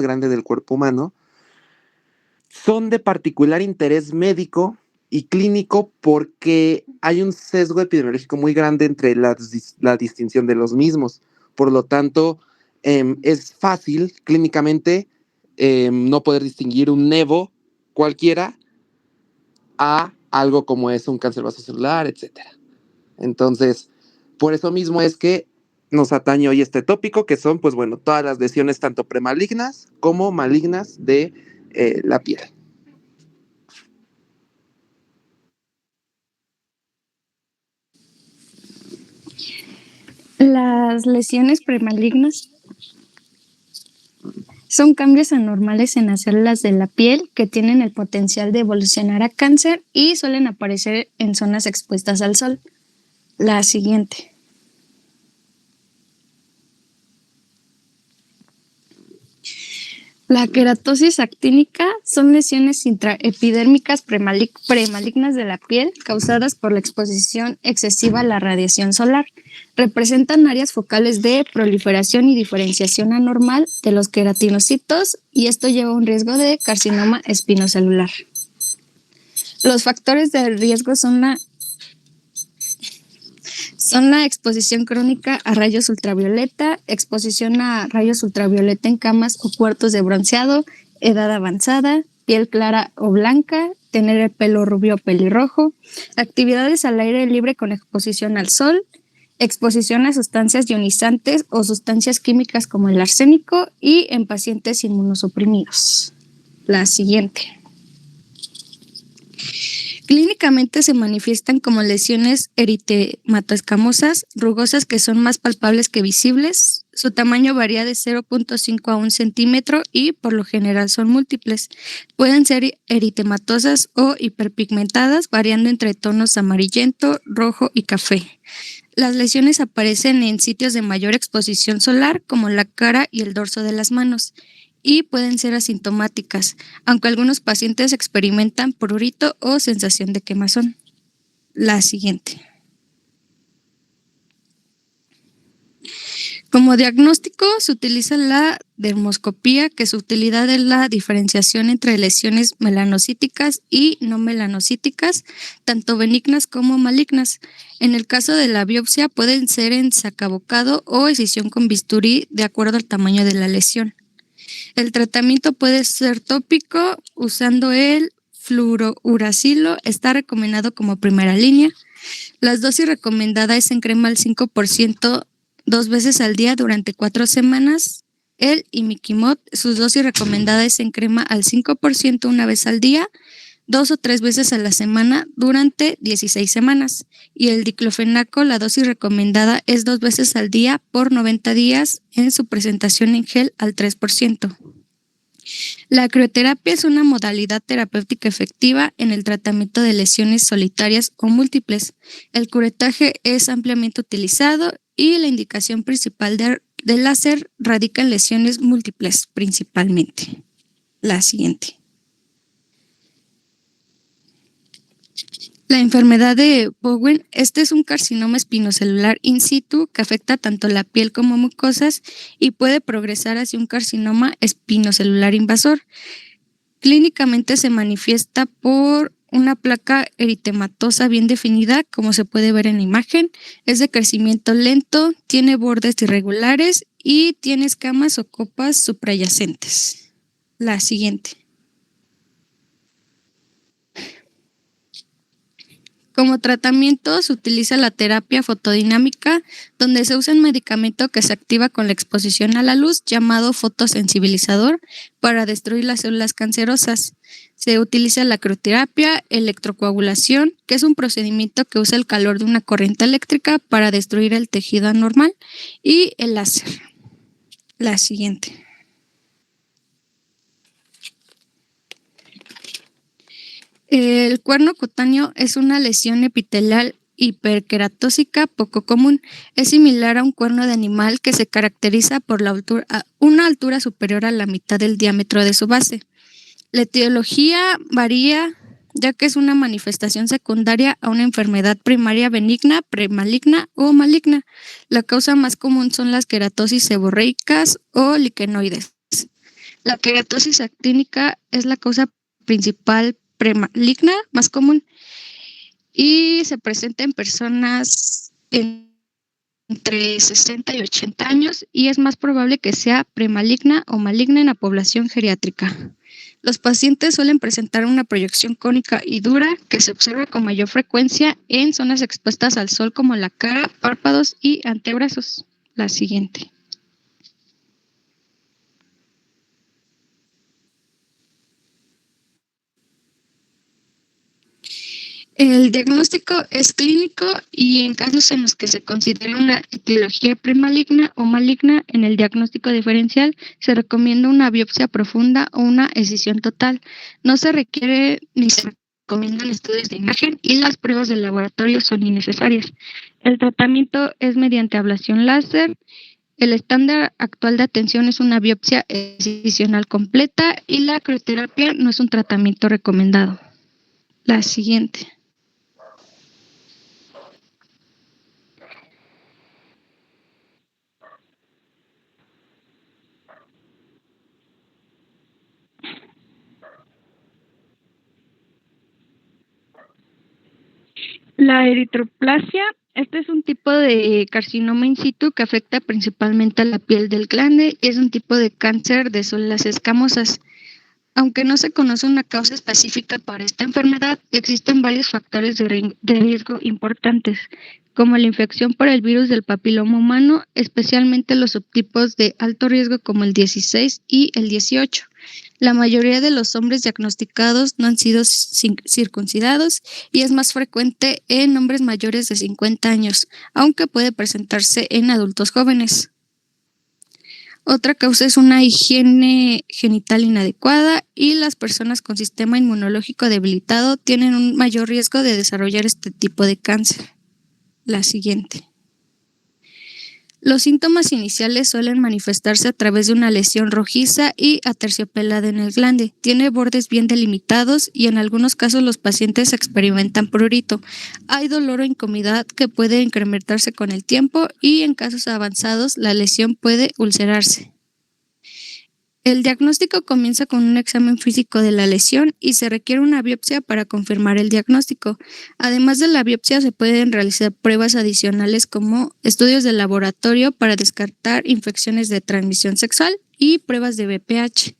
grande del cuerpo humano, son de particular interés médico y clínico porque hay un sesgo epidemiológico muy grande entre la distinción de los mismos. Por lo tanto, es fácil clínicamente no poder distinguir un nevo cualquiera a algo como es un cáncer vasocelular, etcétera. Entonces, por eso mismo es que nos atañe hoy este tópico, que son, pues bueno, todas las lesiones tanto premalignas como malignas de la piel. Las lesiones premalignas son cambios anormales en las células de la piel que tienen el potencial de evolucionar a cáncer y suelen aparecer en zonas expuestas al sol. La siguiente. La queratosis actínica son lesiones intraepidérmicas premalignas de la piel causadas por la exposición excesiva a la radiación solar. Representan áreas focales de proliferación y diferenciación anormal de los queratinocitos y esto lleva a un riesgo de carcinoma espinocelular. Los factores de riesgo son la exposición crónica a rayos ultravioleta, exposición a rayos ultravioleta en camas o cuartos de bronceado, edad avanzada, piel clara o blanca, tener el pelo rubio o pelirrojo, actividades al aire libre con exposición al sol, exposición a sustancias ionizantes o sustancias químicas como el arsénico y en pacientes inmunosuprimidos. La siguiente. Clínicamente se manifiestan como lesiones eritemato-escamosas, rugosas que son más palpables que visibles. Su tamaño varía de 0.5 a 1 centímetro y por lo general son múltiples. Pueden ser eritematosas o hiperpigmentadas, variando entre tonos amarillento, rojo y café. Las lesiones aparecen en sitios de mayor exposición solar, como la cara y el dorso de las manos, y pueden ser asintomáticas, aunque algunos pacientes experimentan prurito o sensación de quemazón. La siguiente. Como diagnóstico se utiliza la dermoscopía, que su utilidad es la diferenciación entre lesiones melanocíticas y no melanocíticas, tanto benignas como malignas. En el caso de la biopsia pueden ser en sacabocado o escisión con bisturí de acuerdo al tamaño de la lesión. El tratamiento puede ser tópico usando el fluorouracilo, está recomendado como primera línea. La dosis recomendada es en crema al 5% 2 veces al día durante 4 semanas. El imiquimod, su dosis recomendada es en crema al 5% una vez al día, 2 o 3 veces a la semana durante 16 semanas. Y el diclofenaco, la dosis recomendada es 2 veces al día por 90 días en su presentación en gel al 3%. La crioterapia es una modalidad terapéutica efectiva en el tratamiento de lesiones solitarias o múltiples. El curetaje es ampliamente utilizado y la indicación principal del láser radica en lesiones múltiples principalmente. La siguiente. La enfermedad de Bowen, este es un carcinoma espinocelular in situ que afecta tanto la piel como mucosas y puede progresar hacia un carcinoma espinocelular invasor. Clínicamente se manifiesta por una placa eritematosa bien definida, como se puede ver en la imagen. Es de crecimiento lento, tiene bordes irregulares y tiene escamas o copas suprayacentes. La siguiente. Como tratamiento se utiliza la terapia fotodinámica, donde se usa un medicamento que se activa con la exposición a la luz, llamado fotosensibilizador, para destruir las células cancerosas. Se utiliza la crioterapia, electrocoagulación, que es un procedimiento que usa el calor de una corriente eléctrica para destruir el tejido anormal, y el láser. La siguiente. El cuerno cutáneo es una lesión epitelial hiperqueratósica poco común. Es similar a un cuerno de animal que se caracteriza por una altura superior a la mitad del diámetro de su base. La etiología varía, ya que es una manifestación secundaria a una enfermedad primaria benigna, premaligna o maligna. La causa más común son las queratosis seborreicas o liquenoides. La queratosis actínica es la causa principal premaligna más común y se presenta en personas entre 60 y 80 años y es más probable que sea premaligna o maligna en la población geriátrica. Los pacientes suelen presentar una proyección cónica y dura que se observa con mayor frecuencia en zonas expuestas al sol como la cara, párpados y antebrazos. La siguiente. El diagnóstico es clínico y en casos en los que se considera una etiología premaligna o maligna, en el diagnóstico diferencial se recomienda una biopsia profunda o una escisión total. No se requiere ni se recomiendan estudios de imagen y las pruebas de laboratorio son innecesarias. El tratamiento es mediante ablación láser. El estándar actual de atención es una biopsia excisional completa y la crioterapia no es un tratamiento recomendado. La siguiente. La eritroplasia, este es un tipo de carcinoma in situ que afecta principalmente a la piel del glande y es un tipo de cáncer de células escamosas. Aunque no se conoce una causa específica para esta enfermedad, existen varios factores de riesgo importantes, como la infección por el virus del papiloma humano, especialmente los subtipos de alto riesgo como el 16 y el 18. La mayoría de los hombres diagnosticados no han sido circuncidados y es más frecuente en hombres mayores de 50 años, aunque puede presentarse en adultos jóvenes. Otra causa es una higiene genital inadecuada y las personas con sistema inmunológico debilitado tienen un mayor riesgo de desarrollar este tipo de cáncer. La siguiente. Los síntomas iniciales suelen manifestarse a través de una lesión rojiza y aterciopelada en el glande. Tiene bordes bien delimitados y en algunos casos los pacientes experimentan prurito. Hay dolor o incomodidad que puede incrementarse con el tiempo y en casos avanzados la lesión puede ulcerarse. El diagnóstico comienza con un examen físico de la lesión y se requiere una biopsia para confirmar el diagnóstico. Además de la biopsia, se pueden realizar pruebas adicionales como estudios de laboratorio para descartar infecciones de transmisión sexual y pruebas de BPH.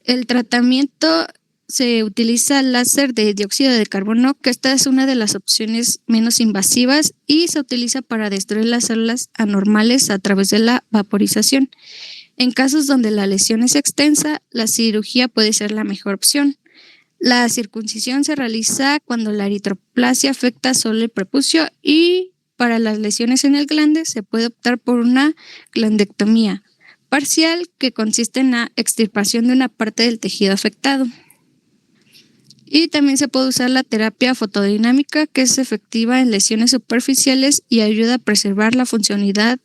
El tratamiento se utiliza láser de dióxido de carbono, que esta es una de las opciones menos invasivas y se utiliza para destruir las células anormales a través de la vaporización. En casos donde la lesión es extensa, la cirugía puede ser la mejor opción. La circuncisión se realiza cuando la eritroplasia afecta solo el prepucio y para las lesiones en el glande se puede optar por una glandectomía parcial que consiste en la extirpación de una parte del tejido afectado. Y también se puede usar la terapia fotodinámica, que es efectiva en lesiones superficiales y ayuda a preservar la funcionalidad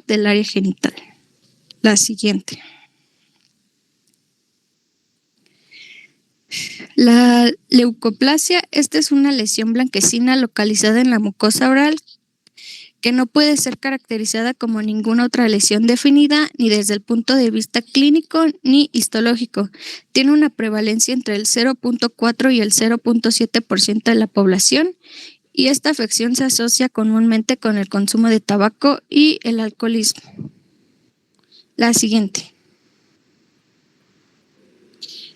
del área genital. La siguiente. La leucoplasia, esta es una lesión blanquecina localizada en la mucosa oral que no puede ser caracterizada como ninguna otra lesión definida ni desde el punto de vista clínico ni histológico. Tiene una prevalencia entre el 0.4 y el 0.7% de la población y esta afección se asocia comúnmente con el consumo de tabaco y el alcoholismo. La siguiente.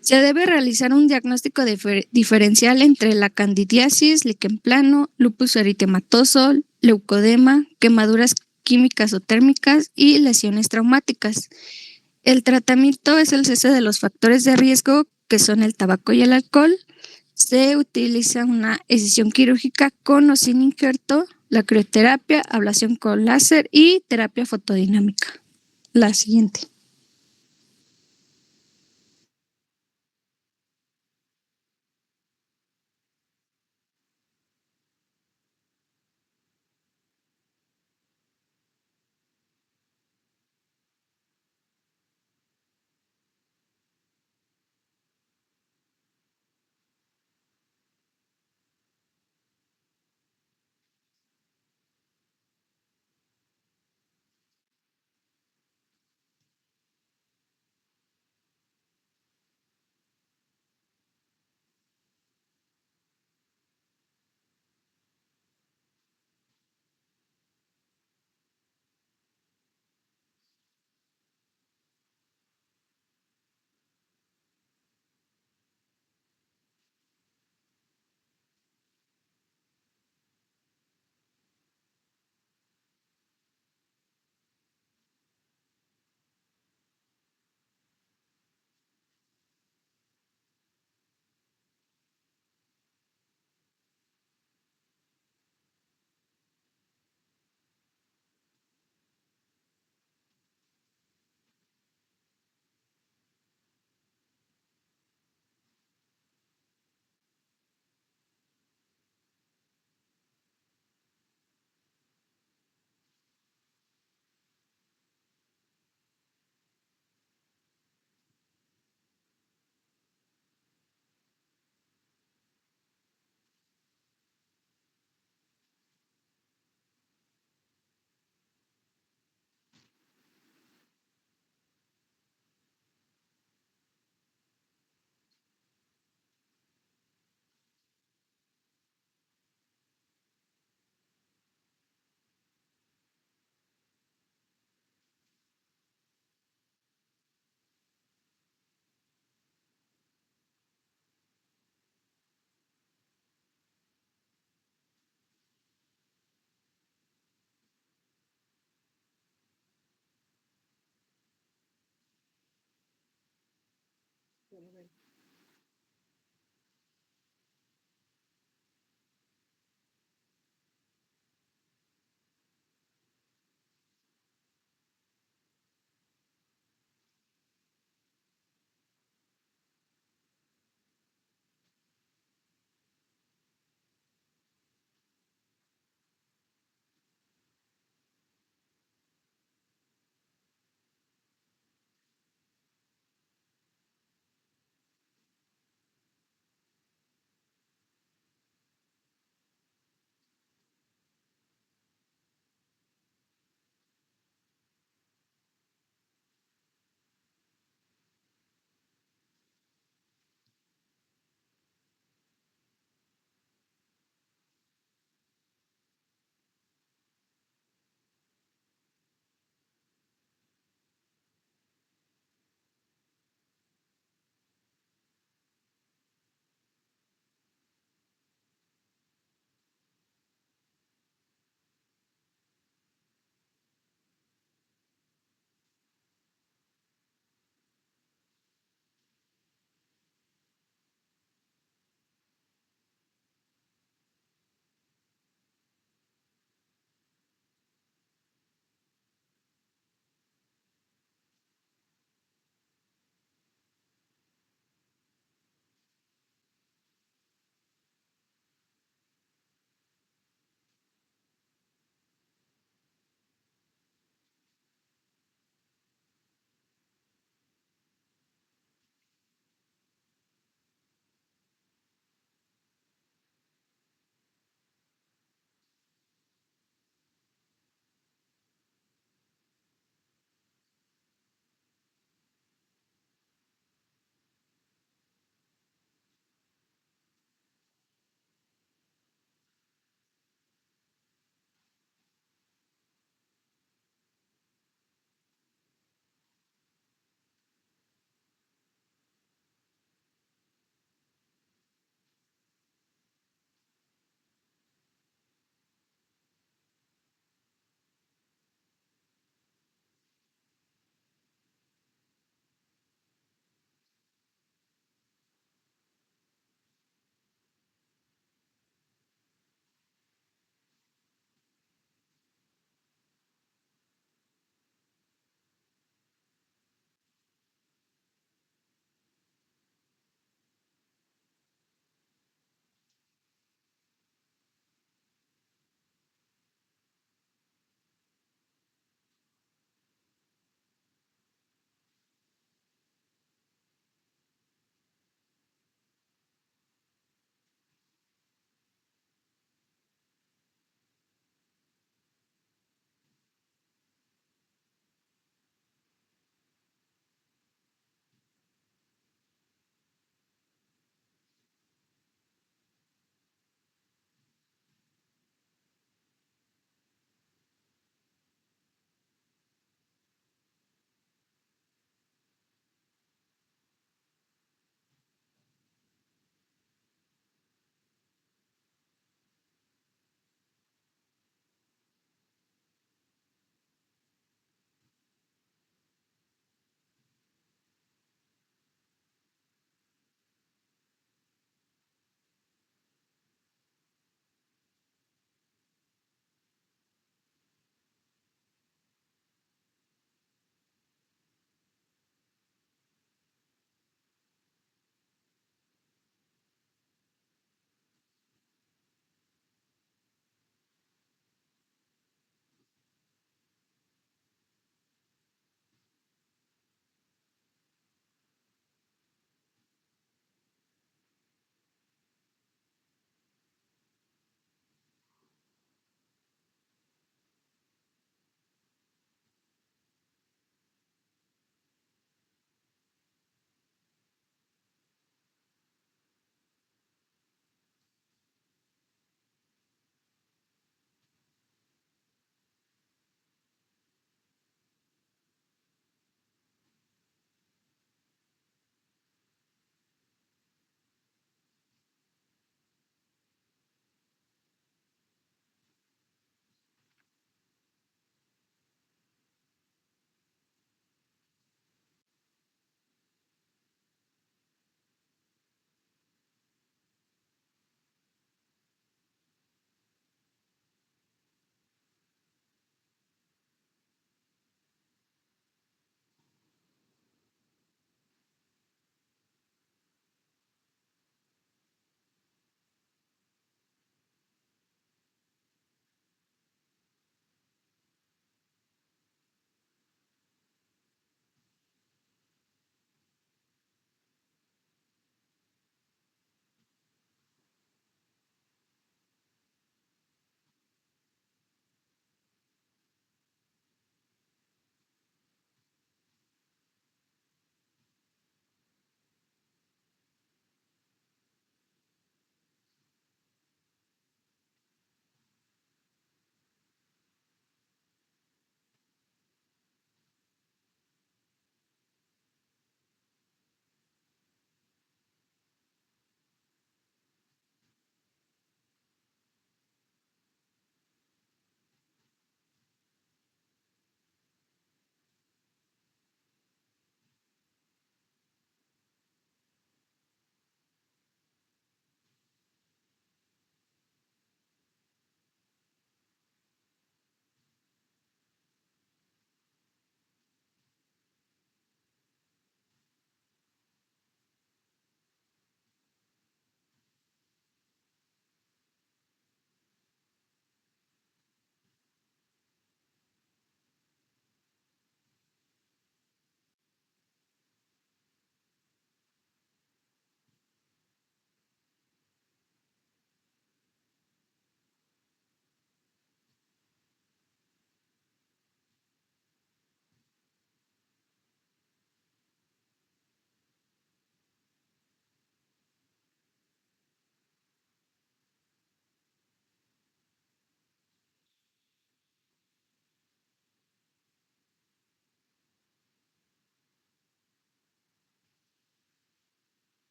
Se debe realizar un diagnóstico diferencial entre la candidiasis, líquen plano, lupus eritematoso, leucodema, quemaduras químicas o térmicas y lesiones traumáticas. El tratamiento es el cese de los factores de riesgo, que son el tabaco y el alcohol. Se utiliza una escisión quirúrgica con o sin injerto, la crioterapia, ablación con láser y terapia fotodinámica. La siguiente.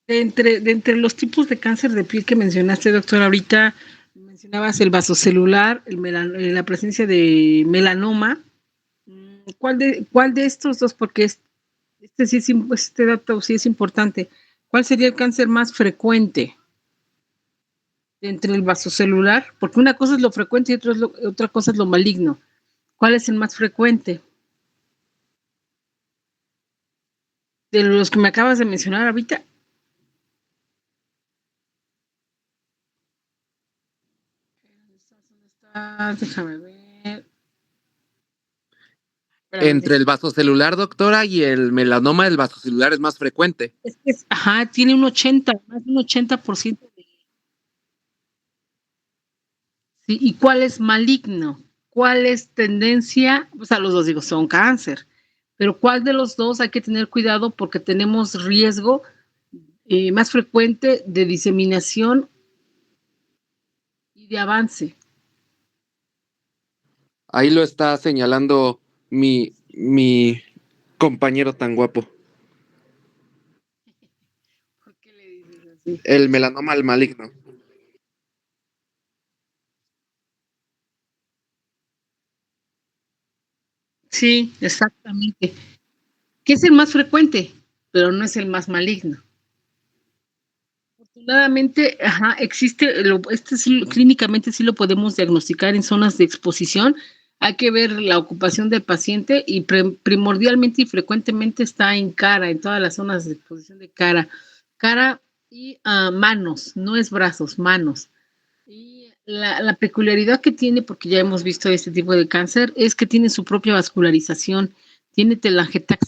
de, de entre los tipos de cáncer de piel que mencionaste, doctor, ahorita mencionabas el vasocelular, la presencia de melanoma. Cuál de estos dos? Porque este, sí es, este dato sí es importante. ¿Cuál sería el cáncer más frecuente entre el vasocelular? Porque una cosa es lo frecuente y otra cosa es lo maligno. ¿Cuál es el más frecuente? De los que me acabas de mencionar ahorita. Déjame ver. Espérame, Entre el vasocelular, doctora, y el melanoma del vasocelular es más frecuente. es que ajá, tiene un 80, más de un 80%. ¿Sí? ¿Y cuál es maligno? ¿Cuál es tendencia? O sea, los dos digo, son cáncer. Pero ¿cuál de los dos hay que tener cuidado porque tenemos riesgo más frecuente de diseminación y de avance? Ahí lo está señalando mi compañero tan guapo. ¿Por qué le dices así? El melanoma al maligno. Sí, exactamente. Que es el más frecuente, pero no es el más maligno. Afortunadamente, ajá, existe, este sí, clínicamente sí lo podemos diagnosticar en zonas de exposición. Hay que ver la ocupación del paciente y primordialmente y frecuentemente está en cara, en todas las zonas de exposición de cara. Cara y manos, no es brazos, manos. Y la peculiaridad que tiene, porque ya hemos visto este tipo de cáncer, es que tiene su propia vascularización. Tiene telangiectasia,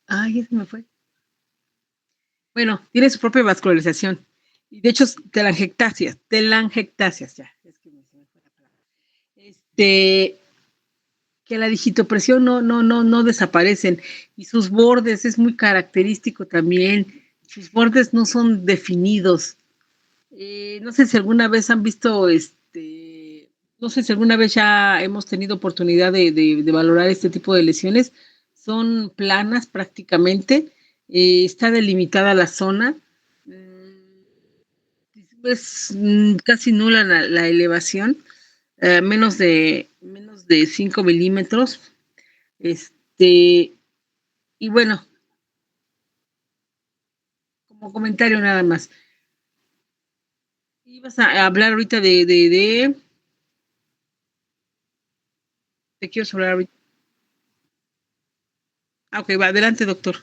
ay, ya se me fue. Bueno, tiene su propia vascularización. Y de hecho, telangiectasias, ya. Es que me fue la palabra. Este, que la digitopresión no desaparecen. Y sus bordes es muy característico también. Sus bordes no son definidos. No sé si alguna vez han visto, no sé si alguna vez ya hemos tenido oportunidad de valorar este tipo de lesiones. Son planas prácticamente, está delimitada la zona, es casi nula la elevación, menos de 5 milímetros. Este, y bueno, como comentario nada más. Ibas a hablar ahorita te quiero hablar ahorita. Ah, ok, va, adelante, doctor.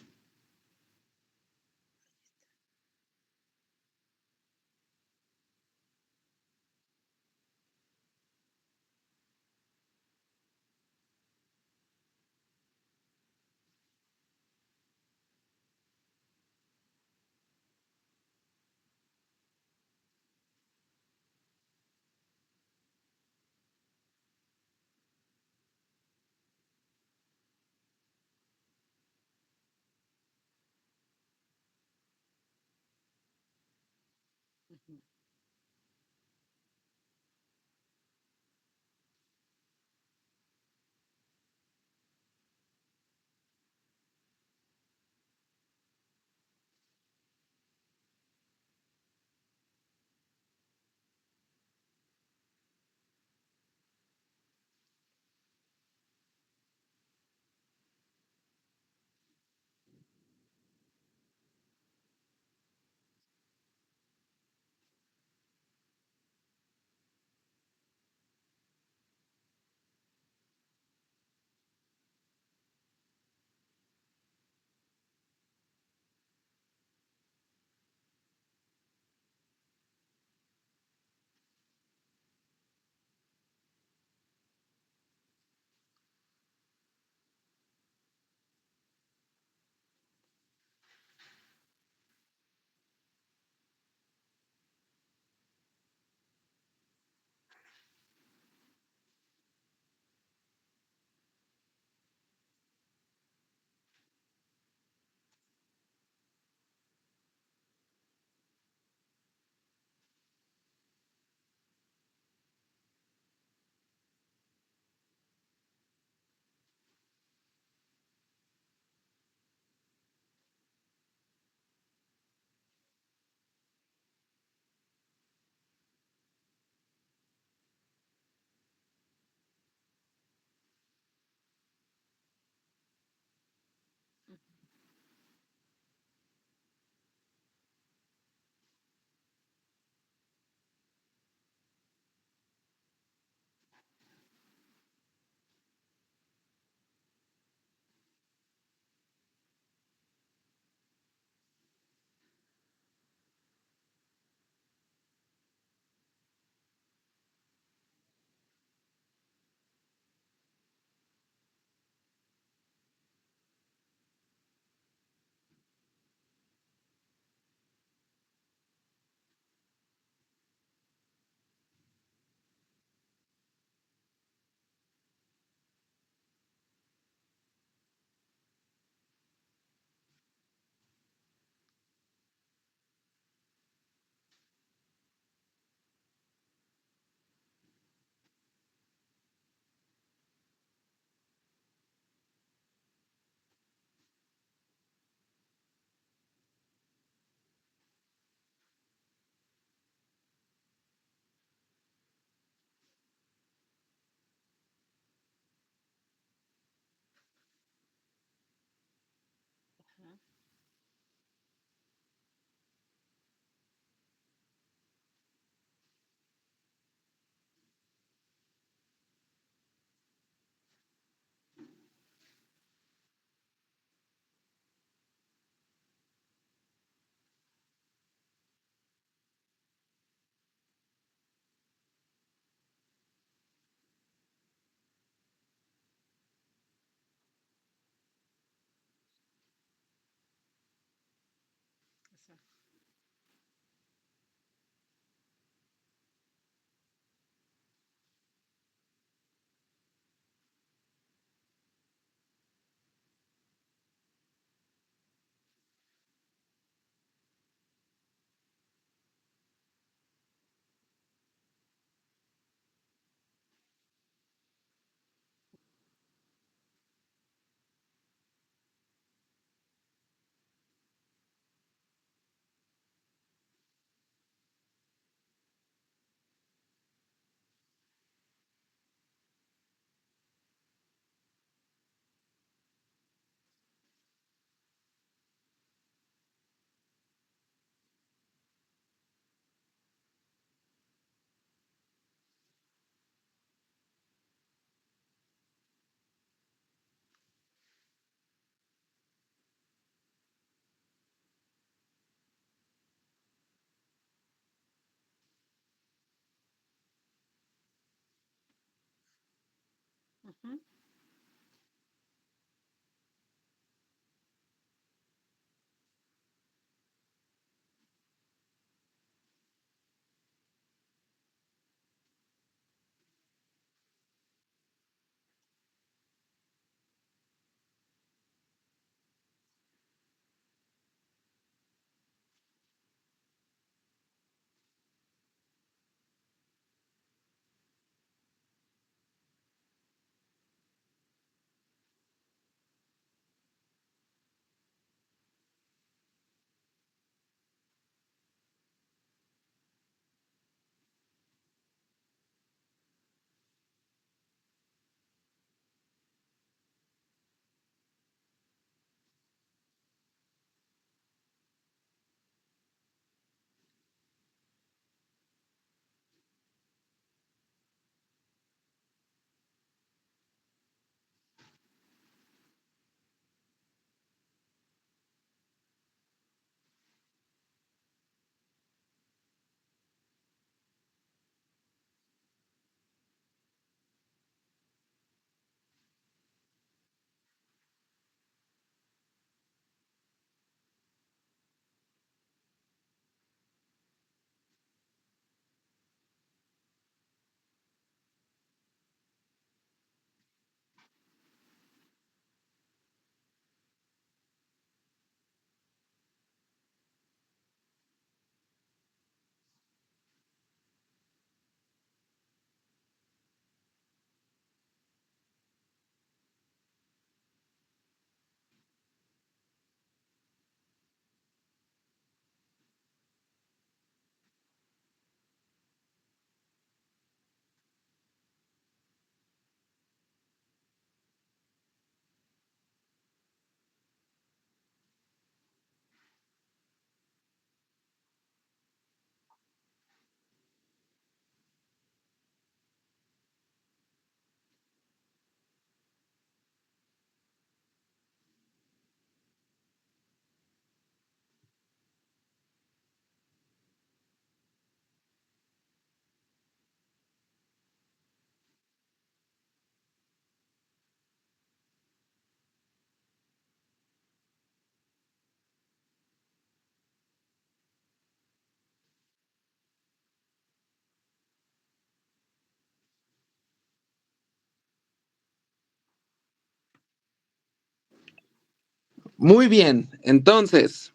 Muy bien, entonces,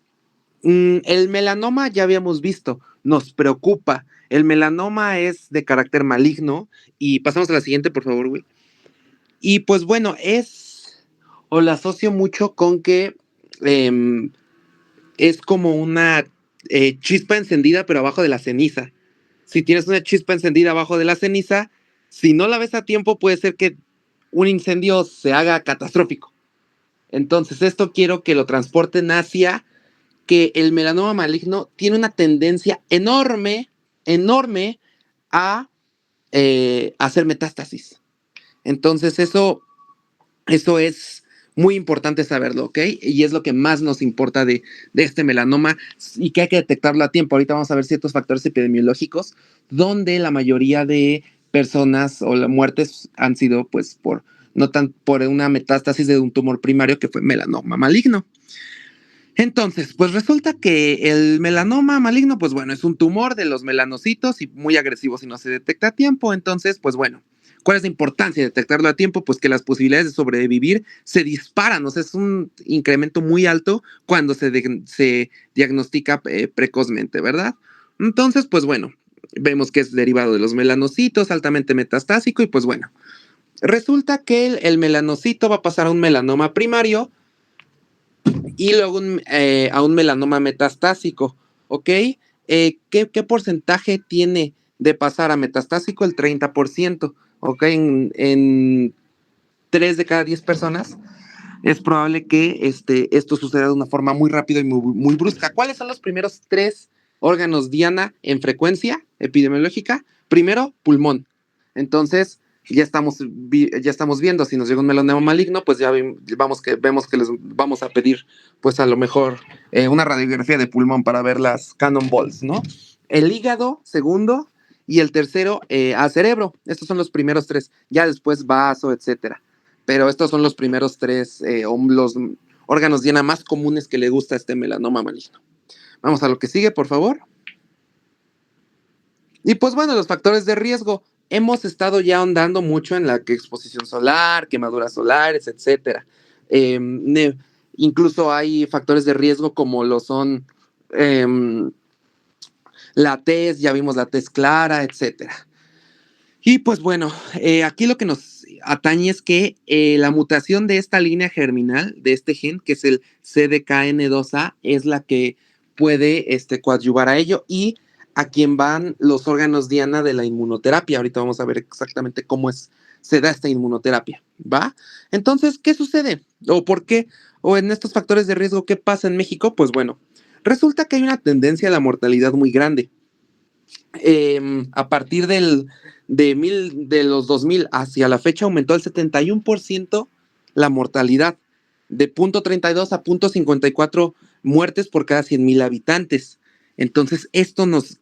el melanoma ya habíamos visto, nos preocupa. El melanoma es de carácter maligno y pasamos a la siguiente, por favor, Will. Y pues bueno, o la asocio mucho con que em, es como una chispa encendida, pero abajo de la ceniza. Si tienes una chispa encendida abajo de la ceniza, si no la ves a tiempo, puede ser que un incendio se haga catastrófico. Entonces, esto quiero que lo transporten hacia que el melanoma maligno tiene una tendencia enorme, enorme a hacer metástasis. Entonces, eso es muy importante saberlo, ¿ok? Y es lo que más nos importa de este melanoma y que hay que detectarlo a tiempo. Ahorita vamos a ver ciertos factores epidemiológicos donde la mayoría de personas o las muertes han sido pues no tan por una metástasis de un tumor primario que fue melanoma maligno. Entonces, pues resulta que el melanoma maligno, pues bueno, es un tumor de los melanocitos y muy agresivo si no se detecta a tiempo. Entonces, pues bueno, ¿cuál es la importancia de detectarlo a tiempo? Pues que las posibilidades de sobrevivir se disparan, o sea, es un incremento muy alto cuando se diagnostica precozmente, ¿verdad? Entonces, pues bueno, vemos que es derivado de los melanocitos, altamente metastásico y pues bueno, resulta que el melanocito va a pasar a un melanoma primario y luego a un melanoma metastásico, ¿ok? ¿Qué porcentaje tiene de pasar a metastásico? El 30%, ¿ok? En 3 de cada 10 personas es probable que esto suceda de una forma muy rápida y muy brusca. ¿Cuáles son los primeros 3 órganos diana en frecuencia epidemiológica? Primero, pulmón. Entonces, ya estamos viendo, si nos llega un melanoma maligno, pues ya vemos que les vamos a pedir, pues a lo mejor, una radiografía de pulmón para ver las cannonballs, ¿no? El hígado, segundo, y el tercero a cerebro. Estos son los primeros 3, ya después vaso, etcétera. Pero estos son los primeros 3 los órganos diana más comunes que le gusta a este melanoma maligno. Vamos a lo que sigue, por favor. Y pues bueno, los factores de riesgo. Hemos estado ya ahondando mucho en la exposición solar, quemaduras solares, etcétera. Incluso hay factores de riesgo como lo son la tez, ya vimos la tez clara, etcétera. Y pues bueno, aquí lo que nos atañe es que la mutación de esta línea germinal, de este gen, que es el CDKN2A, es la que puede coadyuvar a ello, y a quien van los órganos diana de la inmunoterapia. Ahorita vamos a ver exactamente cómo se da esta inmunoterapia, ¿va? Entonces, ¿qué sucede? ¿O por qué? ¿O en estos factores de riesgo qué pasa en México? Pues bueno, resulta que hay una tendencia a la mortalidad muy grande. A partir de los 2000 hacia la fecha aumentó el 71% la mortalidad, de 0.32 a 0.54 muertes por cada 100,000 habitantes. Entonces, esto nos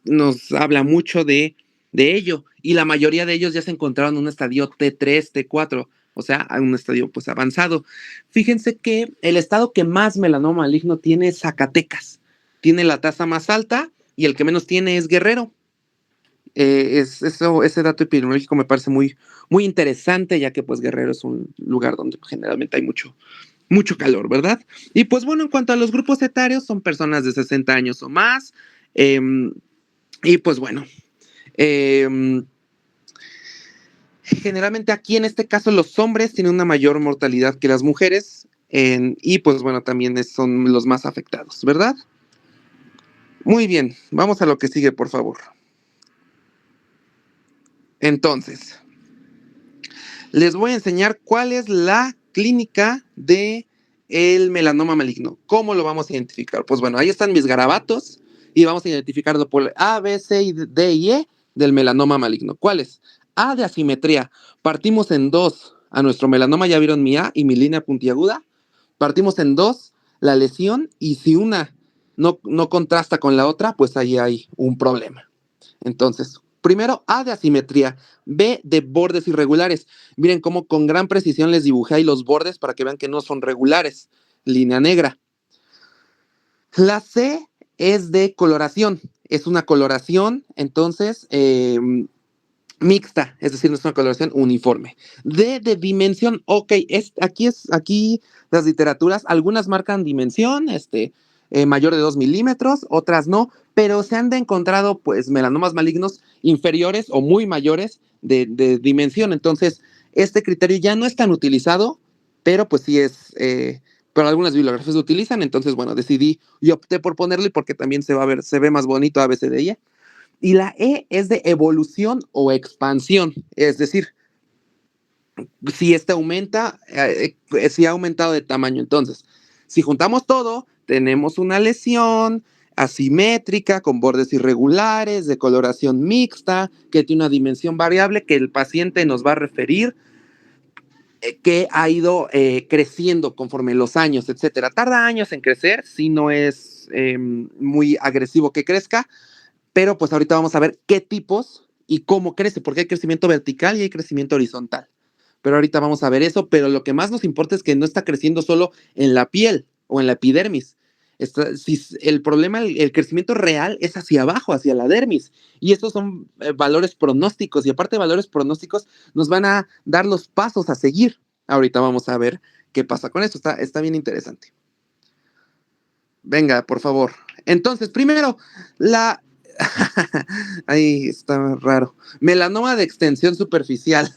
habla mucho de ello, y la mayoría de ellos ya se encontraron en un estadio T3, T4, o sea, en un estadio pues avanzado. Fíjense que el estado que más melanoma maligno tiene es Zacatecas, tiene la tasa más alta, y el que menos tiene es Guerrero. Ese dato epidemiológico me parece muy, muy interesante, ya que pues Guerrero es un lugar donde generalmente hay mucho calor, ¿verdad? Y pues bueno, en cuanto a los grupos etarios, son personas de 60 años o más, y pues bueno, generalmente aquí en este caso los hombres tienen una mayor mortalidad que las mujeres, y pues bueno, también son los más afectados, ¿verdad? Muy bien, vamos a lo que sigue, por favor. Entonces, les voy a enseñar cuál es la clínica de el melanoma maligno. ¿Cómo lo vamos a identificar? Pues bueno, ahí están mis garabatos y vamos a identificarlo por A, B, C, D y E del melanoma maligno. ¿Cuáles? A, de asimetría. Partimos en 2 a nuestro melanoma, ya vieron mi A y mi línea puntiaguda. Partimos en 2 la lesión, y si una no contrasta con la otra, pues ahí hay un problema. Entonces, primero, A de asimetría, B de bordes irregulares. Miren cómo con gran precisión les dibujé ahí los bordes para que vean que no son regulares. Línea negra. La C es de coloración. Es una coloración, entonces, mixta, es decir, no es una coloración uniforme. D de dimensión. Ok, aquí las literaturas, algunas marcan dimensión, mayor de 2 milímetros, otras no, pero se han encontrado pues melanomas malignos inferiores o muy mayores de dimensión. Entonces, este criterio ya no es tan utilizado, pero pues sí pero algunas bibliografías lo utilizan. Entonces, bueno, decidí y opté por ponerlo, y porque también se ve más bonito a veces de ella. Y la E es de evolución o expansión, es decir, si aumenta, si ha aumentado de tamaño. Entonces, si juntamos todo, tenemos una lesión asimétrica con bordes irregulares, de coloración mixta, que tiene una dimensión variable que el paciente nos va a referir, que ha ido creciendo conforme los años, etcétera. Tarda años en crecer, si no es muy agresivo que crezca, pero pues ahorita vamos a ver qué tipos y cómo crece, porque hay crecimiento vertical y hay crecimiento horizontal. Pero ahorita vamos a ver eso, pero lo que más nos importa es que no está creciendo solo en la piel o en la epidermis. Si el problema, el crecimiento real es hacia abajo, hacia la dermis, y estos son valores pronósticos, y aparte de valores pronósticos, nos van a dar los pasos a seguir. Ahorita vamos a ver qué pasa con esto, está bien interesante. Venga, por favor. Entonces, primero, ahí está raro. Melanoma de extensión superficial.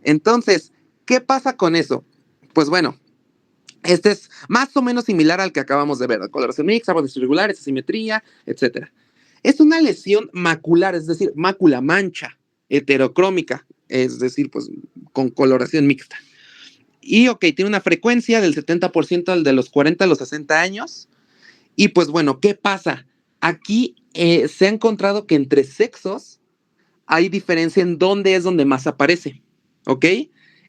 Entonces, ¿qué pasa con eso? Pues bueno, este es más o menos similar al que acabamos de ver: coloración mixta, bordes irregulares, asimetría, etcétera. Es una lesión macular, es decir, mácula, mancha, heterocrómica, es decir, pues con coloración mixta. Y ok, tiene una frecuencia del 70% al de los 40 a los 60 años. Y pues bueno, ¿qué pasa? Aquí se ha encontrado que entre sexos hay diferencia en dónde es donde más aparece, ¿ok?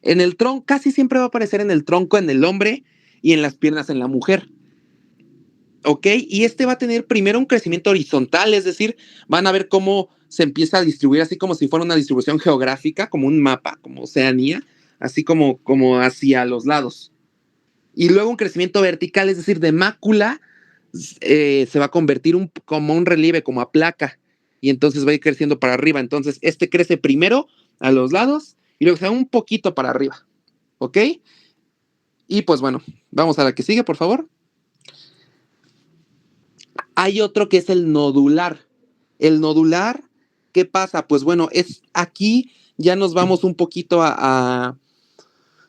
En el tronco, casi siempre va a aparecer en el tronco en el hombre y en las piernas en la mujer, ¿ok? Y va a tener primero un crecimiento horizontal, es decir, van a ver cómo se empieza a distribuir así como si fuera una distribución geográfica, como un mapa, como Oceanía, así como hacia los lados. Y luego un crecimiento vertical, es decir, de mácula, se va a convertir como un relieve, como a placa, y entonces va a ir creciendo para arriba. Entonces, crece primero a los lados y luego se va un poquito para arriba, ¿ok? Y pues bueno, vamos a la que sigue, por favor. Hay otro que es el nodular. El nodular, ¿qué pasa? Pues bueno, aquí ya nos vamos un poquito a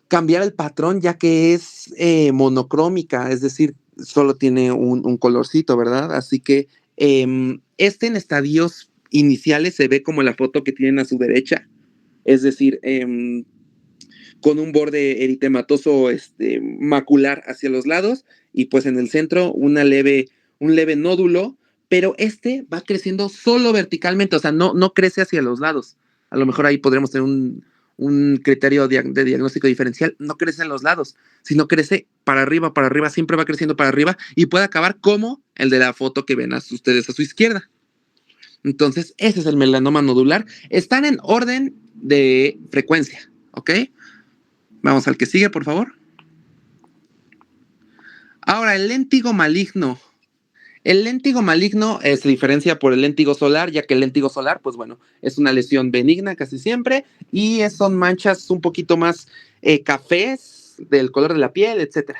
cambiar el patrón, ya que es monocrómica, es decir, solo tiene un colorcito, ¿verdad? Así que en estadios iniciales se ve como la foto que tienen a su derecha, es decir, con un borde eritematoso macular hacia los lados y pues en el centro un leve nódulo, pero va creciendo solo verticalmente, o sea, no crece hacia los lados. A lo mejor ahí podremos tener un criterio de diagnóstico diferencial. No crece en los lados, sino crece para arriba, siempre va creciendo para arriba y puede acabar como el de la foto que ven ustedes a su izquierda. Entonces, ese es el melanoma nodular. Están en orden de frecuencia, ¿ok? Vamos al que sigue, por favor. Ahora, el léntigo maligno. El léntigo maligno se diferencia por el léntigo solar, ya que el léntigo solar, pues bueno, es una lesión benigna casi siempre y son manchas un poquito más cafés del color de la piel, etc.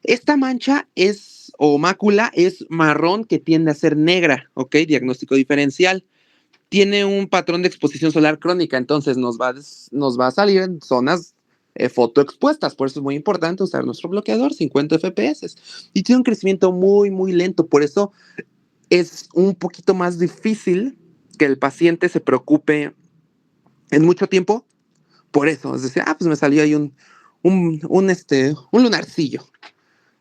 Esta mancha o mácula es marrón que tiende a ser negra, ¿ok? Diagnóstico diferencial. Tiene un patrón de exposición solar crónica, entonces nos va a salir en zonas fotoexpuestas, por eso es muy importante usar nuestro bloqueador 50 FPS y tiene un crecimiento muy muy lento, por eso es un poquito más difícil que el paciente se preocupe en mucho tiempo por eso, es decir, pues me salió ahí un lunarcillo.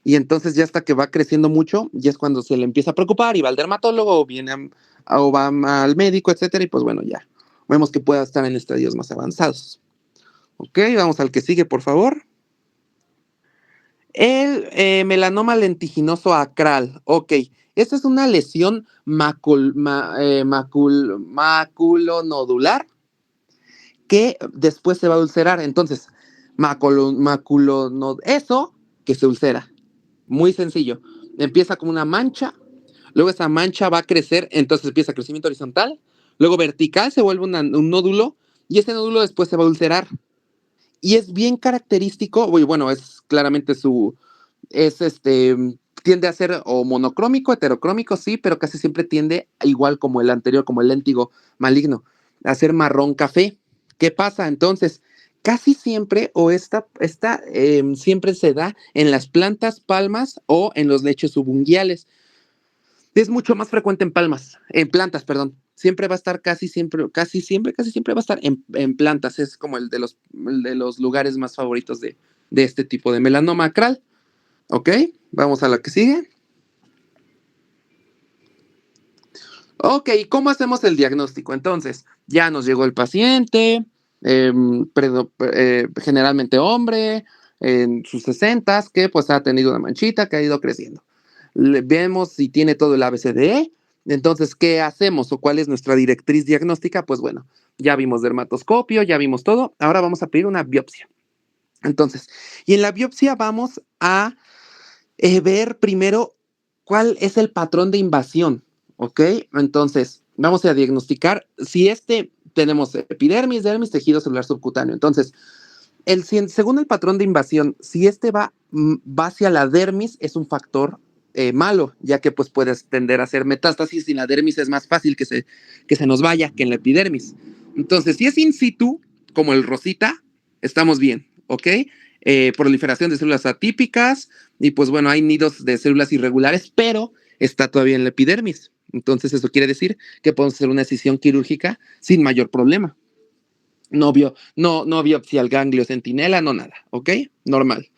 Y entonces ya hasta que va creciendo mucho, ya es cuando se le empieza a preocupar y va al dermatólogo o va al médico, etcétera, y pues bueno, ya vemos que pueda estar en estadios más avanzados. Ok, vamos al que sigue, por favor. El melanoma lentiginoso acral. Ok, esta es una lesión maculonodular que después se va a ulcerar. Entonces, eso que se ulcera. Muy sencillo. Empieza como una mancha, luego esa mancha va a crecer, entonces empieza crecimiento horizontal, luego vertical se vuelve un nódulo y ese nódulo después se va a ulcerar. Y es bien característico, bueno, es claramente tiende a ser o monocrómico, heterocrómico, sí, pero casi siempre tiende, igual como el anterior, como el léntigo maligno, a ser marrón café. ¿Qué pasa? Entonces, casi siempre, siempre se da en las plantas, palmas o en los lechos subunguiales. Es mucho más frecuente en plantas, perdón. Siempre va a estar casi siempre va a estar en plantas. Es como el de los lugares más favoritos de este tipo de melanoma acral. Ok, vamos a la que sigue. Ok, ¿cómo hacemos el diagnóstico? Entonces, ya nos llegó el paciente, generalmente hombre, en sus 60, que pues ha tenido una manchita que ha ido creciendo. Vemos si tiene todo el ABCDE. Entonces, ¿qué hacemos o cuál es nuestra directriz diagnóstica? Pues bueno, ya vimos dermatoscopio, ya vimos todo. Ahora vamos a pedir una biopsia. Entonces, y en la biopsia vamos a ver primero cuál es el patrón de invasión, ¿ok? Entonces, vamos a diagnosticar si tenemos epidermis, dermis, tejido celular subcutáneo. Entonces, según el patrón de invasión, si va hacia la dermis, es un factor malo, ya que pues puedes tender a hacer metástasis y la dermis es más fácil que se nos vaya que en la epidermis. Entonces, si es in situ, como el rosita, estamos bien, ¿ok? Proliferación de células atípicas y pues bueno, hay nidos de células irregulares, pero está todavía en la epidermis. Entonces, eso quiere decir que podemos hacer una excisión quirúrgica sin mayor problema. No biopsia al ganglio centinela, no nada, ¿ok? Normal.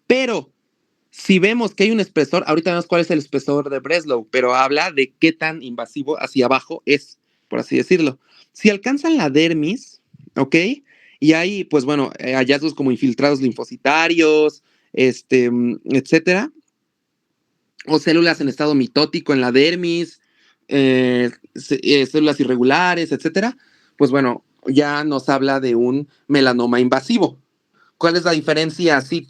Pero si vemos que hay un espesor, ahorita vemos cuál es el espesor de Breslow, pero habla de qué tan invasivo hacia abajo es, por así decirlo. Si alcanzan la dermis, ¿ok? Y hay, pues bueno, hallazgos como infiltrados linfocitarios, etcétera, o células en estado mitótico en la dermis, células irregulares, etcétera, pues bueno, ya nos habla de un melanoma invasivo. ¿Cuál es la diferencia así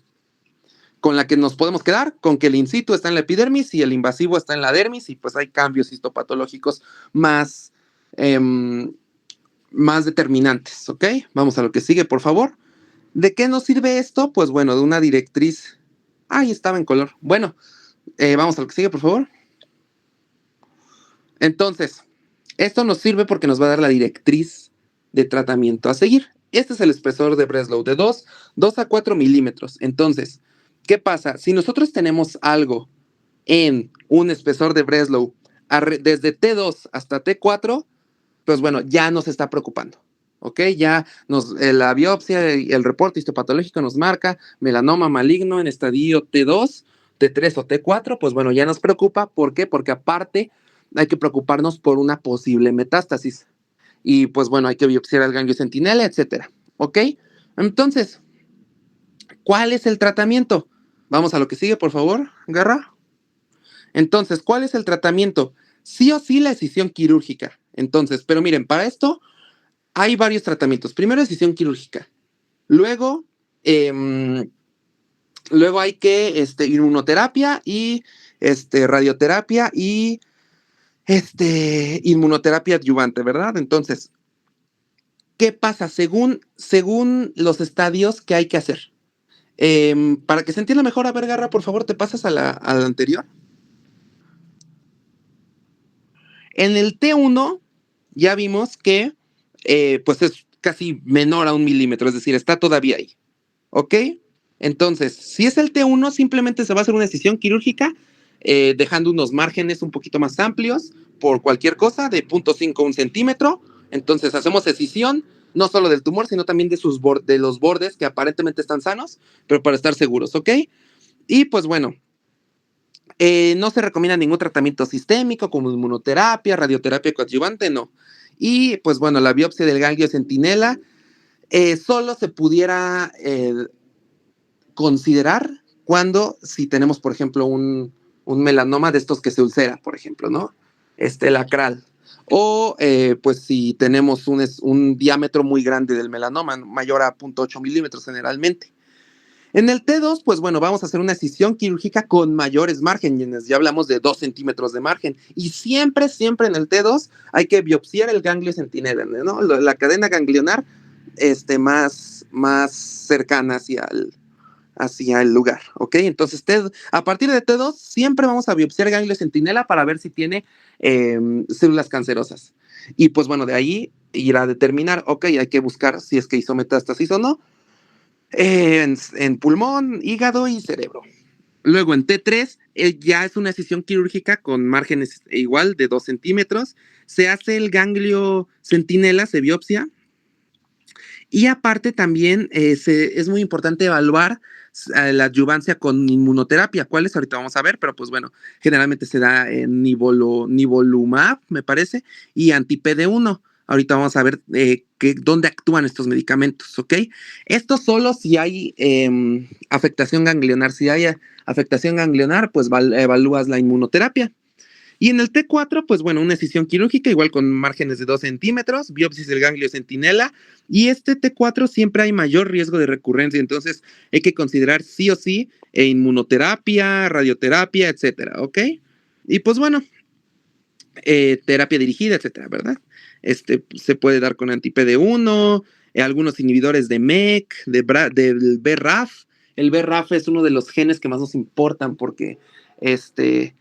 con la que nos podemos quedar? Con que el in situ está en la epidermis y el invasivo está en la dermis, y pues hay cambios histopatológicos más, más determinantes, ¿ok? Vamos a lo que sigue, por favor. ¿De qué nos sirve esto? Pues bueno, de una directriz. Ahí estaba en color. Bueno, vamos a lo que sigue, por favor. Entonces, esto nos sirve porque nos va a dar la directriz de tratamiento a seguir. Este es el espesor de Breslow de 2 a 4 milímetros. Entonces, ¿qué pasa? Si nosotros tenemos algo en un espesor de Breslow desde T2 hasta T4, pues bueno, ya nos está preocupando. ¿Ok? Ya la biopsia y el reporte histopatológico nos marca melanoma maligno en estadio T2, T3 o T4, pues bueno, ya nos preocupa. ¿Por qué? Porque aparte hay que preocuparnos por una posible metástasis. Y pues bueno, hay que biopsiar el ganglio centinela, etcétera. ¿Ok? Entonces, ¿cuál es el tratamiento? Vamos a lo que sigue, por favor, Garra. Entonces, ¿cuál es el tratamiento? Sí o sí la escisión quirúrgica. Entonces, pero miren, para esto hay varios tratamientos. Primero, escisión quirúrgica. Luego hay que inmunoterapia y radioterapia y inmunoterapia adyuvante, ¿verdad? Entonces, ¿qué pasa? Según los estadios, ¿qué hay que hacer? Para que se entienda mejor, a ver, Garra, por favor, ¿te pasas a la anterior? En el T1 ya vimos que pues es casi menor a 1 milímetro, es decir, está todavía ahí. ¿Ok? Entonces, si es el T1, simplemente se va a hacer una escisión quirúrgica, dejando unos márgenes un poquito más amplios por cualquier cosa, de 0.5 a 1 centímetro. Entonces, hacemos escisión, no solo del tumor, sino también de los bordes que aparentemente están sanos, pero para estar seguros, ¿ok? Y pues bueno, no se recomienda ningún tratamiento sistémico como inmunoterapia, radioterapia coadyuvante, no. Y pues bueno, la biopsia del ganglio centinela solo se pudiera considerar cuando si tenemos, por ejemplo, un melanoma de estos que se ulcera, por ejemplo, ¿no? Lacral. O pues si tenemos un diámetro muy grande del melanoma, mayor a 0.8 milímetros generalmente. En el T2, pues bueno, vamos a hacer una escisión quirúrgica con mayores márgenes. Ya hablamos de 2 centímetros de margen. Y siempre en el T2 hay que biopsiar el ganglio centinela, ¿no? La cadena ganglionar más cercana hacia el lugar, ¿ok? Entonces, a partir de T2 siempre vamos a biopsiar ganglio centinela para ver si tiene células cancerosas. Y pues bueno, de ahí ir a determinar, ok, hay que buscar si es que hizo metástasis o no, en pulmón, hígado y cerebro. Luego en T3 ya es una escisión quirúrgica con márgenes igual de 2 centímetros. Se hace el ganglio centinela, se biopsia. Y aparte también es muy importante evaluar la adyuvancia con inmunoterapia. ¿Cuáles? Ahorita vamos a ver, pero pues bueno, generalmente se da en nivolumab, me parece, y anti-PD1. Ahorita vamos a ver dónde actúan estos medicamentos, ¿ok? Esto solo si hay afectación ganglionar. Si hay afectación ganglionar, pues evalúas la inmunoterapia. Y en el T4, pues bueno, una escisión quirúrgica, igual con márgenes de 2 centímetros, biopsis del ganglio centinela, y T4 siempre hay mayor riesgo de recurrencia, entonces hay que considerar sí o sí inmunoterapia, radioterapia, etcétera, ¿ok? Y pues bueno, terapia dirigida, etcétera, ¿verdad? Se puede dar con anti-PD1, algunos inhibidores de MEK, del BRAF. El BRAF es uno de los genes que más nos importan porque este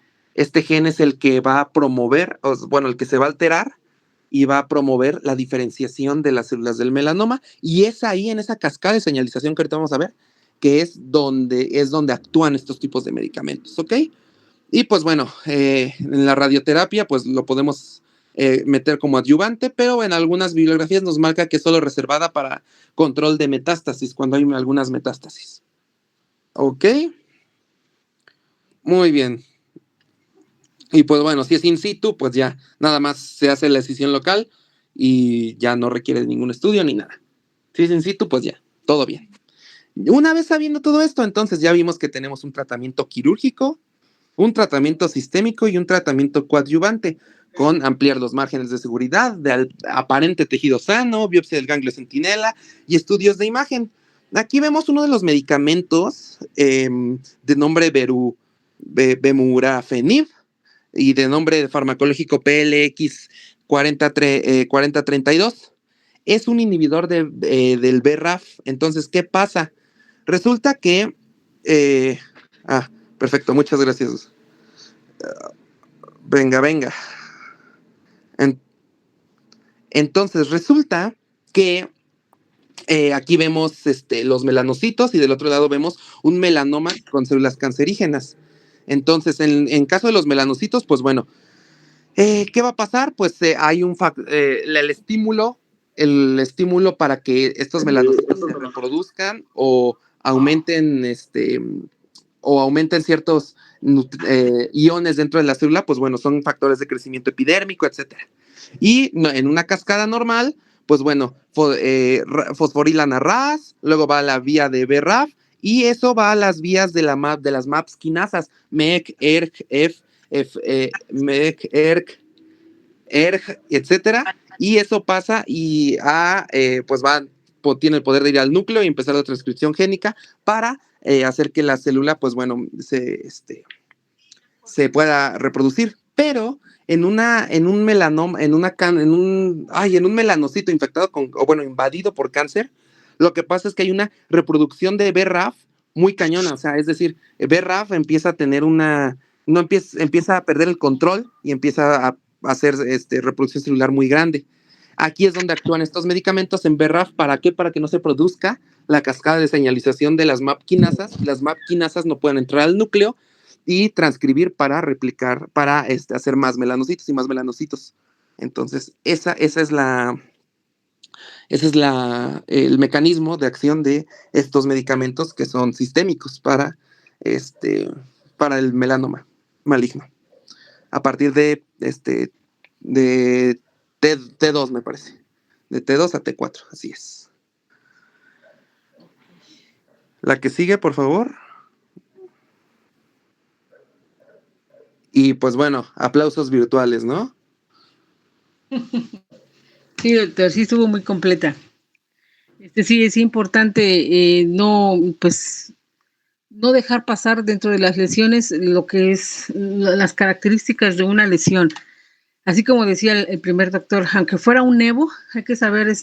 gen es el que va a promover, el que se va a alterar y va a promover la diferenciación de las células del melanoma, y es ahí en esa cascada de señalización que ahorita vamos a ver, que es donde actúan estos tipos de medicamentos, ¿ok? Y pues bueno, en la radioterapia pues lo podemos meter como adyuvante, pero en algunas bibliografías nos marca que es solo reservada para control de metástasis, cuando hay algunas metástasis. ¿Ok? Muy bien. Y pues bueno, si es in situ, pues ya nada más se hace la escisión local y ya no requiere ningún estudio ni nada. Si es in situ, pues ya, todo bien. Una vez sabiendo todo esto, entonces ya vimos que tenemos un tratamiento quirúrgico, un tratamiento sistémico y un tratamiento coadyuvante. con ampliar los márgenes de seguridad, de aparente tejido sano, biopsia del ganglio centinela y estudios de imagen. Aquí vemos uno de los medicamentos de nombre Bemurafenib y de nombre farmacológico PLX 4032. Es un inhibidor del BRAF. Entonces, ¿qué pasa? Resulta que... perfecto, muchas gracias. Venga. Entonces, resulta que aquí vemos los melanocitos y del otro lado vemos un melanoma con células cancerígenas. Entonces, en caso de los melanocitos, pues bueno, ¿qué va a pasar? Pues hay el estímulo para que estos melanocitos se reproduzcan o aumenten ciertos iones dentro de la célula, pues bueno, son factores de crecimiento epidérmico, etcétera. Y en una cascada normal, pues bueno, fosforilana RAS, luego va a la vía de BRAF, y eso va a las vías de las MAPS quinasas, MEC, ERG, MEC, ERG, etcétera, y eso pasa y pues tiene el poder de ir al núcleo y empezar la transcripción génica para hacer que la célula, pues bueno, se pueda reproducir. Pero en un melanoma, en un melanocito infectado invadido por cáncer, lo que pasa es que hay una reproducción de BRAF muy cañona, o sea, es decir, BRAF empieza a tener empieza a perder el control y empieza a hacer reproducción celular muy grande. Aquí es donde actúan estos medicamentos en BRAF. ¿Para qué? Para que no se produzca la cascada de señalización de las MAP quinasas. Las MAP quinasas no pueden entrar al núcleo y transcribir para replicar, para hacer más melanocitos y más melanocitos. Entonces, ese es el mecanismo de acción de estos medicamentos que son sistémicos para el melanoma maligno. A partir de T2, me parece. De T2 a T4, así es. La que sigue, por favor. Y pues bueno, aplausos virtuales, ¿no? Sí, doctor, sí estuvo muy completa. Sí, es importante no dejar pasar dentro de las lesiones lo que es las características de una lesión. Así como decía el primer doctor, aunque fuera un nevo, hay que saber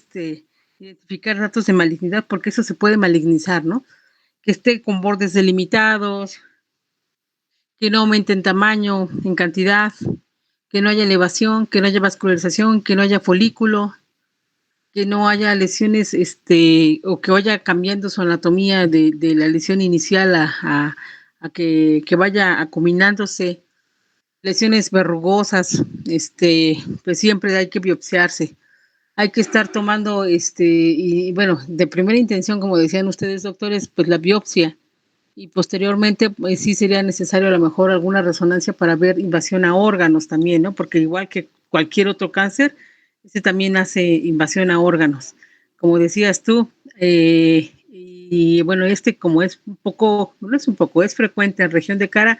identificar datos de malignidad, porque eso se puede malignizar, ¿no? Que esté con bordes delimitados, que no aumente en tamaño, en cantidad, que no haya elevación, que no haya vascularización, que no haya folículo, que no haya lesiones, o que vaya cambiando su anatomía de la lesión inicial a que vaya acuminándose, lesiones verrugosas, pues siempre hay que biopsiarse. Hay que estar tomando, y bueno, de primera intención, como decían ustedes, doctores, pues la biopsia. Y posteriormente, pues sí sería necesario a lo mejor alguna resonancia para ver invasión a órganos también, ¿no? Porque igual que cualquier otro cáncer, también hace invasión a órganos. Como decías tú, y bueno, como es un poco, no es un poco, es frecuente en región de cara,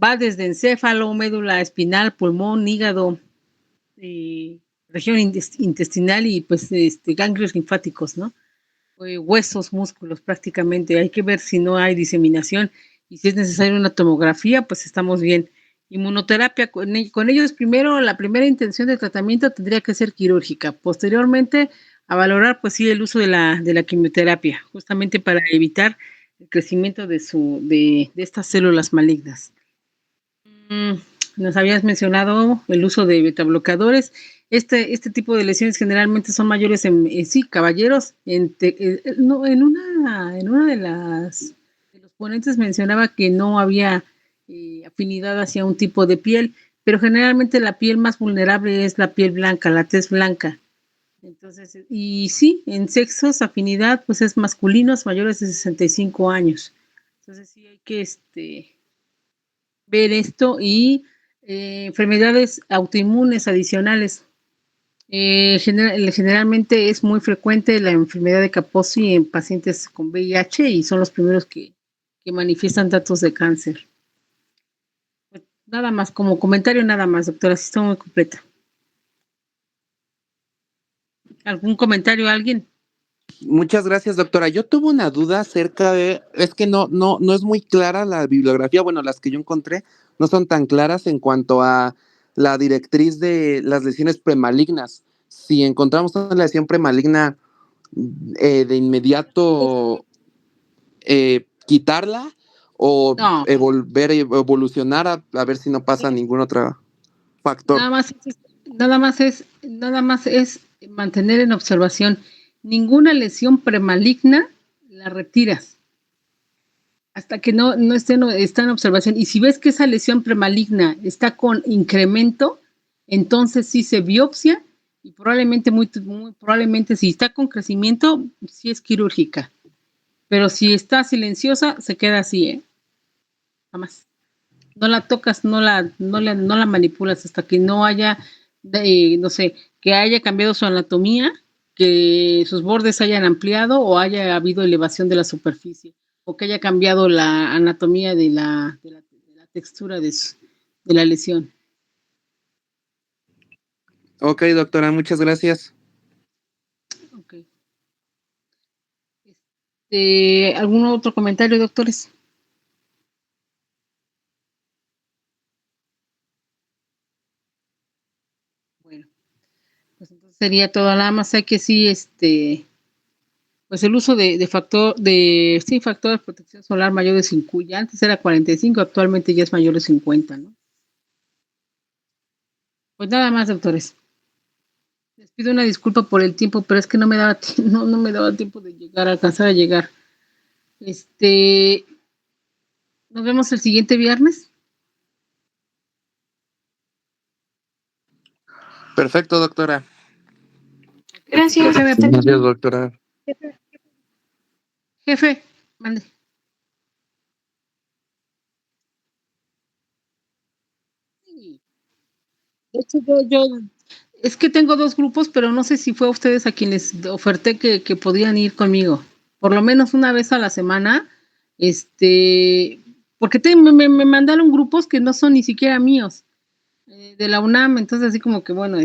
va desde encéfalo, médula espinal, pulmón, hígado, región intestinal y pues ganglios linfáticos, ¿no? Huesos, músculos prácticamente. Hay que ver si no hay diseminación y si es necesaria una tomografía, pues estamos bien. Inmunoterapia, con ellos primero, la primera intención de tratamiento tendría que ser quirúrgica. Posteriormente, a valorar, pues sí, el uso de la quimioterapia, justamente para evitar el crecimiento de estas células malignas. Nos habías mencionado el uso de betabloqueadores. Este tipo de lesiones generalmente son mayores sí, caballeros. En una de los ponentes mencionaba que no había afinidad hacia un tipo de piel, pero generalmente la piel más vulnerable es la piel blanca, la tez blanca. Entonces, y sí, en sexos, afinidad, pues es masculinos mayores de 65 años. Entonces sí hay que ver esto y enfermedades autoinmunes adicionales. Generalmente es muy frecuente la enfermedad de Kaposi en pacientes con VIH y son los primeros que manifiestan datos de cáncer. Nada más, como comentario nada más, doctora, sí está muy completa. ¿Algún comentario a alguien? Muchas gracias, doctora. Yo tuve una duda acerca de, es que no es muy clara la bibliografía, bueno, las que yo encontré no son tan claras en cuanto a la directriz de las lesiones premalignas. Si encontramos una lesión premaligna, de inmediato quitarla o No, volver a evolucionar a ver si no pasa ningún otro factor. nada más es mantener en observación. Ninguna lesión premaligna la retiras hasta que no está en observación. Y si ves que esa lesión premaligna está con incremento, entonces sí se biopsia y probablemente, muy probablemente, si está con crecimiento, sí es quirúrgica. Pero si está silenciosa, se queda así, ¿eh? Nada más. No la tocas, no la manipulas hasta que no haya, no sé, que haya cambiado su anatomía, que sus bordes hayan ampliado o haya habido elevación de la superficie, o que haya cambiado la anatomía de la textura de la lesión. Ok, doctora, muchas gracias. Okay. ¿Algún otro comentario, doctores? Bueno, pues entonces sería todo. Nada más hay que sí, pues el uso de factor factor de protección solar mayor de 5, ya antes era 45, actualmente ya es mayor de 50, ¿no? Pues nada más, doctores. Les pido una disculpa por el tiempo, pero es que no me daba no me daba tiempo de llegar, alcanzar a llegar. Nos vemos el siguiente viernes. Perfecto, doctora. Gracias. Gracias, doctora. Jefe, mande. De hecho, es que tengo 2 grupos, pero no sé si fue a ustedes a quienes oferté que podían ir conmigo. Por lo menos una vez a la semana, porque me mandaron grupos que no son ni siquiera míos, de la UNAM, entonces así como que bueno,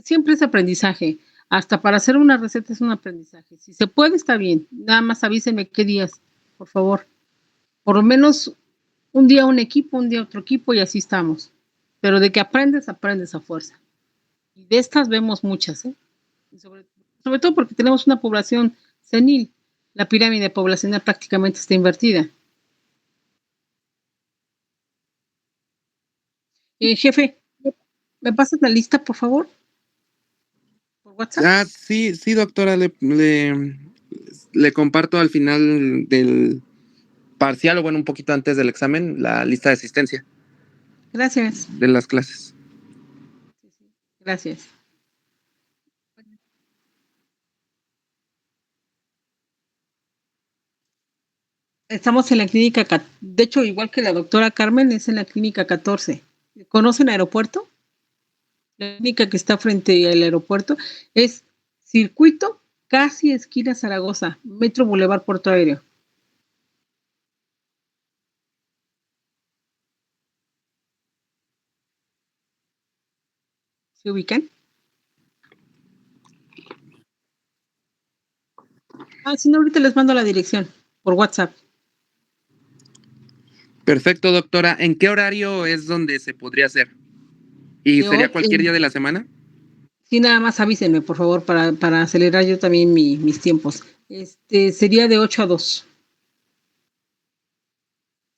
siempre es aprendizaje. Hasta para hacer una receta es un aprendizaje. Si se puede, está bien. Nada más avísenme qué días, por favor. Por lo menos un día un equipo, un día otro equipo y así estamos. Pero de que aprendes, aprendes a fuerza. Y de estas vemos muchas, ¿eh? Y sobre todo porque tenemos una población senil. La pirámide poblacional prácticamente está invertida. Jefe, ¿me pasas la lista, por favor? Por WhatsApp. Ah, sí, sí, doctora, le comparto al final del parcial, o bueno, un poquito antes del examen, la lista de asistencia Gracias. de las clases. Gracias. Estamos en la clínica, de hecho, igual que la doctora Carmen, es en la clínica 14. ¿Conocen aeropuerto? La clínica que está frente al aeropuerto es circuito, casi esquina Zaragoza, Metro Boulevard Puerto Aéreo. ¿Se ubican? Si no, ahorita les mando la dirección por WhatsApp. Perfecto, doctora. ¿En qué horario es donde se podría hacer? ¿Y De sería hoy, cualquier día de la semana? sí, nada más avísenme, por favor, para acelerar yo también mis tiempos. Sería de 8 a 2.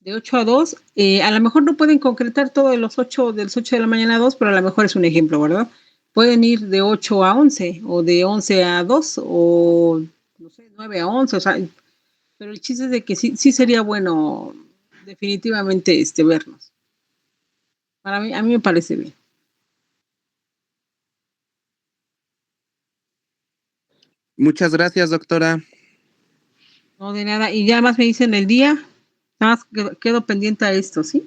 De 8 a 2, a lo mejor no pueden concretar todo de los 8, de las 8 de la mañana a 2, pero a lo mejor es un ejemplo, ¿verdad? Pueden ir de 8 a 11 o de 11 a 2 o, no sé, 9 a 11, o sea, pero el chiste es de que sí sería bueno definitivamente vernos. Para mí, a mí me parece bien. Muchas gracias, doctora. No de nada, y ya más me dicen el día, nada más quedo pendiente a esto, ¿sí?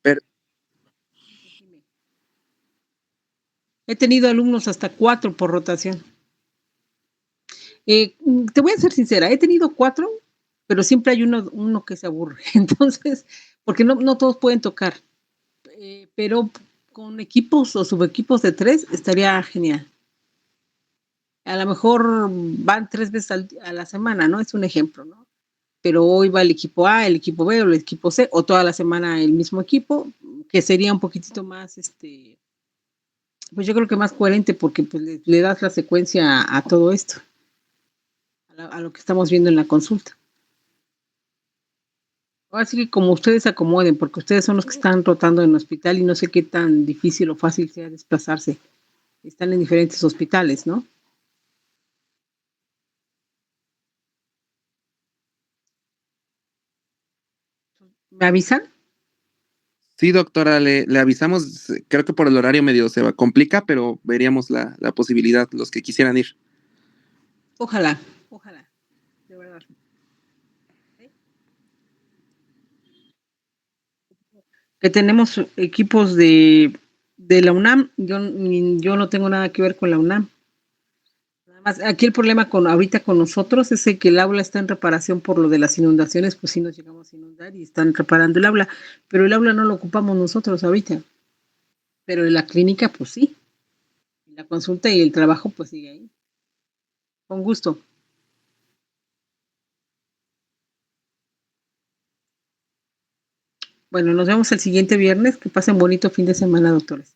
Per- He tenido alumnos hasta 4 por rotación. Te voy a ser sincera, he tenido 4, pero siempre hay uno que se aburre. Entonces, porque no todos pueden tocar, pero con equipos o subequipos de 3 estaría genial. A lo mejor van 3 veces a la semana, ¿no? Es un ejemplo, ¿no? Pero hoy va el equipo A, el equipo B o el equipo C, o toda la semana el mismo equipo, que sería un poquitito más, pues yo creo que más coherente porque pues, le das la secuencia a todo esto, a lo que estamos viendo en la consulta. Así que como ustedes se acomoden, porque ustedes son los que están rotando en el hospital y no sé qué tan difícil o fácil sea desplazarse. Están en diferentes hospitales, ¿no? ¿Me avisan? Sí, doctora, le avisamos, creo que por el horario medio se va, complica, pero veríamos la posibilidad, los que quisieran ir. Ojalá, ojalá, de verdad. Que tenemos equipos de la UNAM, yo no tengo nada que ver con la UNAM. Nada más, aquí el problema ahorita con nosotros es que el aula está en reparación por lo de las inundaciones, pues sí nos llegamos a inundar y están reparando el aula, pero el aula no lo ocupamos nosotros ahorita, pero en la clínica pues sí, la consulta y el trabajo pues sigue ahí. Con gusto. Bueno, nos vemos el siguiente viernes. Que pasen bonito fin de semana, doctores.